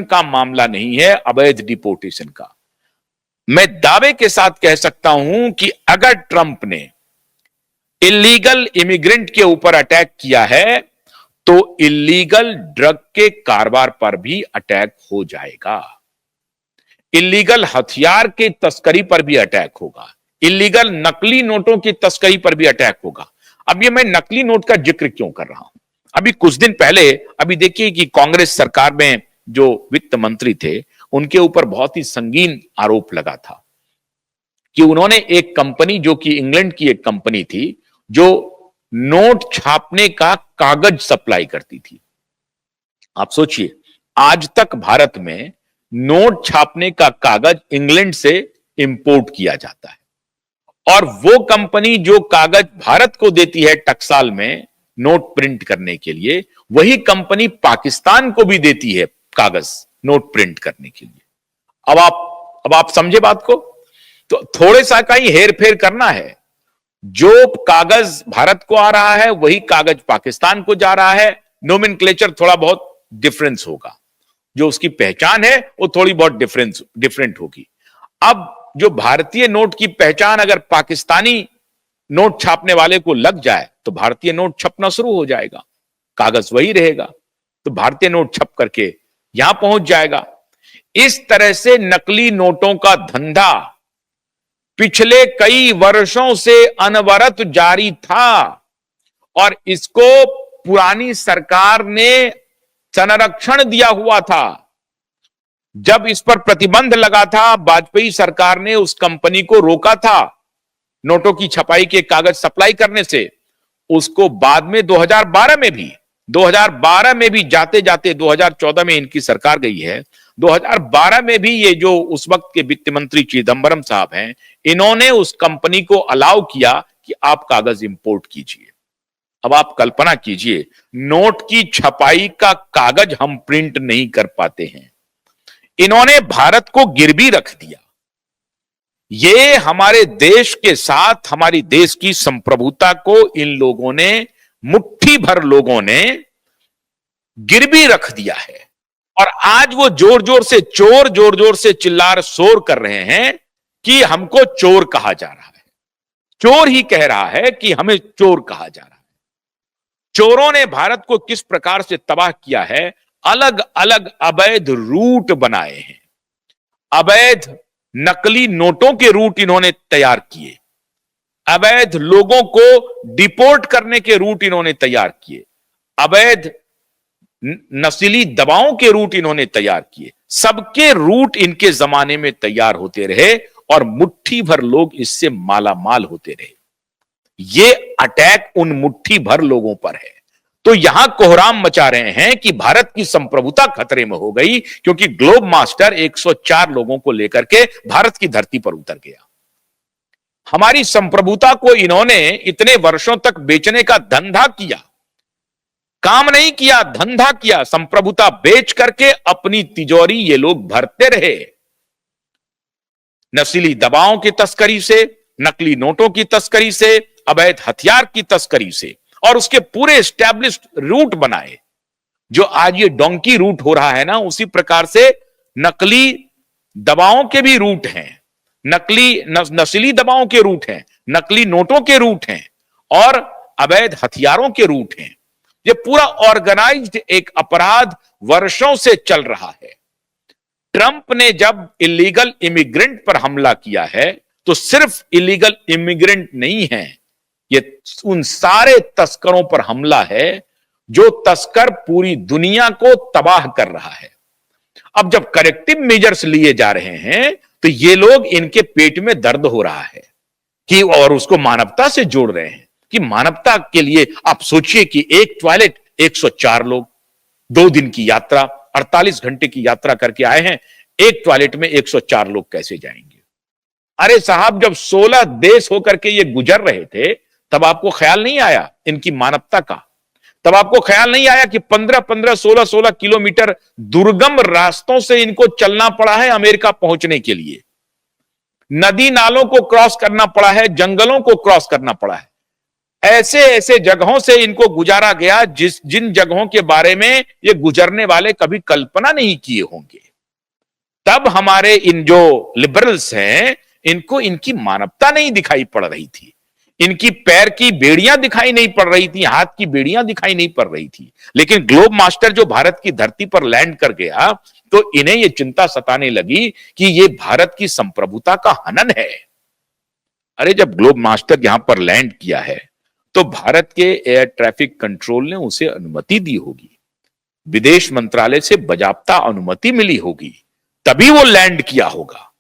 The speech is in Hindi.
का मामला नहीं है, अवैध डिपोर्टेशन का। मैं दावे के साथ कह सकता हूं कि अगर ट्रंप ने इलीगल इमिग्रेंट के ऊपर अटैक किया है तो इलीगल ड्रग के कारोबार पर भी अटैक हो जाएगा, इलीगल हथियार की तस्करी पर भी अटैक होगा, इलीगल नकली नोटों की तस्करी पर भी अटैक होगा। अब ये मैं नकली नोट का जिक्र क्यों कर रहा हूं? अभी कुछ दिन पहले अभी देखिए कि कांग्रेस सरकार में जो वित्त मंत्री थे उनके ऊपर बहुत ही संगीन आरोप लगा था कि उन्होंने एक कंपनी, जो कि इंग्लैंड की एक कंपनी थी, जो नोट छापने का कागज सप्लाई करती थी। आप सोचिए, आज तक भारत में नोट छापने का कागज इंग्लैंड से इंपोर्ट किया जाता है, और वो कंपनी जो कागज भारत को देती है टकसाल में नोट प्रिंट करने के लिए, वही कंपनी पाकिस्तान को भी देती है कागज नोट प्रिंट करने के लिए। अब आप समझे बात को? तो थोड़े सा का ही हेर फेर करना है। जो कागज भारत को आ रहा है वही कागज पाकिस्तान को जा रहा है। नोमेनक्लेचर थोड़ा बहुत डिफरेंस होगा, जो उसकी पहचान है वो थोड़ी बहुत डिफरेंट होगी। अब जो भारतीय नोट की पहचान अगर पाकिस्तानी नोट छापने वाले को लग जाए तो भारतीय नोट छपना शुरू हो जाएगा, कागज वही रहेगा, तो भारतीय नोट छप करके यहां पहुंच जाएगा। इस तरह से नकली नोटों का धंधा पिछले कई वर्षों से अनवरत जारी था, और इसको पुरानी सरकार ने संरक्षण दिया हुआ था। जब इस पर प्रतिबंध लगा था, वाजपेयी सरकार ने उस कंपनी को रोका था नोटों की छपाई के कागज सप्लाई करने से। उसको बाद में 2012 में भी जाते जाते 2014 में इनकी सरकार गई है, 2012 में भी ये जो उस वक्त के वित्त मंत्री चिदंबरम साहब हैं, इन्होंने उस कंपनी को अलाउ किया कि आप कागज इंपोर्ट कीजिए। अब आप कल्पना कीजिए, नोट की छपाई का कागज हम प्रिंट नहीं कर पाते हैं, इन्होंने भारत को गिरवी रख दिया। ये हमारे देश के साथ हमारी देश की संप्रभुता को इन लोगों ने, मुट्ठी भर लोगों ने गिरवी रख दिया है। और आज वो जोर जोर से चिल्ला शोर कर रहे हैं कि हमको चोर कहा जा रहा है। चोर ही कह रहा है कि हमें चोर कहा जा रहा है। चोरों ने भारत को किस प्रकार से तबाह किया है, अलग अलग अवैध रूट बनाए हैं, अवैध नकली नोटों के रूट इन्होंने तैयार किए, अवैध लोगों को डिपोर्ट करने के रूट इन्होंने तैयार किए, अवैध नशीली दवाओं के रूट इन्होंने तैयार किए। सबके रूट इनके जमाने में तैयार होते रहे और मुट्ठी भर लोग इससे माला माल होते रहे। ये अटैक उन मुट्ठी भर लोगों पर है। तो यहां कोहराम मचा रहे हैं कि भारत की संप्रभुता खतरे में हो गई, क्योंकि ग्लोब मास्टर 104 लोगों को लेकर के भारत की धरती पर उतर गया। हमारी संप्रभुता को इन्होंने इतने वर्षों तक बेचने का धंधा किया, काम नहीं किया, धंधा किया। संप्रभुता बेच करके अपनी तिजोरी ये लोग भरते रहे, नशीली दवाओं की तस्करी से, नकली नोटों की तस्करी से, अवैध हथियार की तस्करी से, और उसके पूरे एस्टैब्लिश्ड रूट बनाए। जो आज ये डोंकी रूट हो रहा है ना, उसी प्रकार से नकली दवाओं के भी रूट हैं, नस्ली दवाओं के रूट हैं, नकली नोटों के रूट हैं, और अवैध हथियारों के रूट हैं। ये पूरा ऑर्गेनाइज्ड एक अपराध वर्षों से चल रहा है। ट्रंप ने जब इलीगल इमिग्रेंट पर हमला किया है तो सिर्फ इलीगल इमिग्रेंट नहीं है, ये उन सारे तस्करों पर हमला है जो तस्कर पूरी दुनिया को तबाह कर रहा है। अब जब करेक्टिव मेजर्स लिए जा रहे हैं तो ये लोग, इनके पेट में दर्द हो रहा है कि, और उसको मानवता से जोड़ रहे हैं कि मानवता के लिए आप सोचिए कि एक टॉयलेट 104 लोग, 2 दिन की यात्रा, 48 घंटे की यात्रा करके आए हैं, एक टॉयलेट में 104 लोग कैसे जाएंगे? अरे साहब, जब 16 देश होकर के ये गुजर रहे थे तब आपको ख्याल नहीं आया इनकी मानवता का? तब आपको ख्याल नहीं आया कि 15-15, 16-16 किलोमीटर दुर्गम रास्तों से इनको चलना पड़ा है अमेरिका पहुंचने के लिए? नदी नालों को क्रॉस करना पड़ा है, जंगलों को क्रॉस करना पड़ा है। ऐसे ऐसे जगहों से इनको गुजारा गया जिन जगहों के बारे में ये गुजरने वाले कभी कल्पना नहीं किए होंगे। तब हमारे इन जो लिबरल्स हैं, इनको इनकी मानवता नहीं दिखाई पड़ रही थी, इनकी पैर की बेड़ियां दिखाई नहीं पड़ रही थी, हाथ की बेड़ियां दिखाई नहीं पड़ रही थी। लेकिन ग्लोब मास्टर जो भारत की धरती पर लैंड कर गया, तो इन्हें यह चिंता सताने लगी कि यह भारत की संप्रभुता का हनन है। अरे जब ग्लोब मास्टर यहां पर लैंड किया है तो भारत के एयर ट्रैफिक कंट्रोल ने उसे अनुमति दी होगी, विदेश मंत्रालय से बाजाबता अनुमति मिली होगी, तभी वो लैंड किया होगा।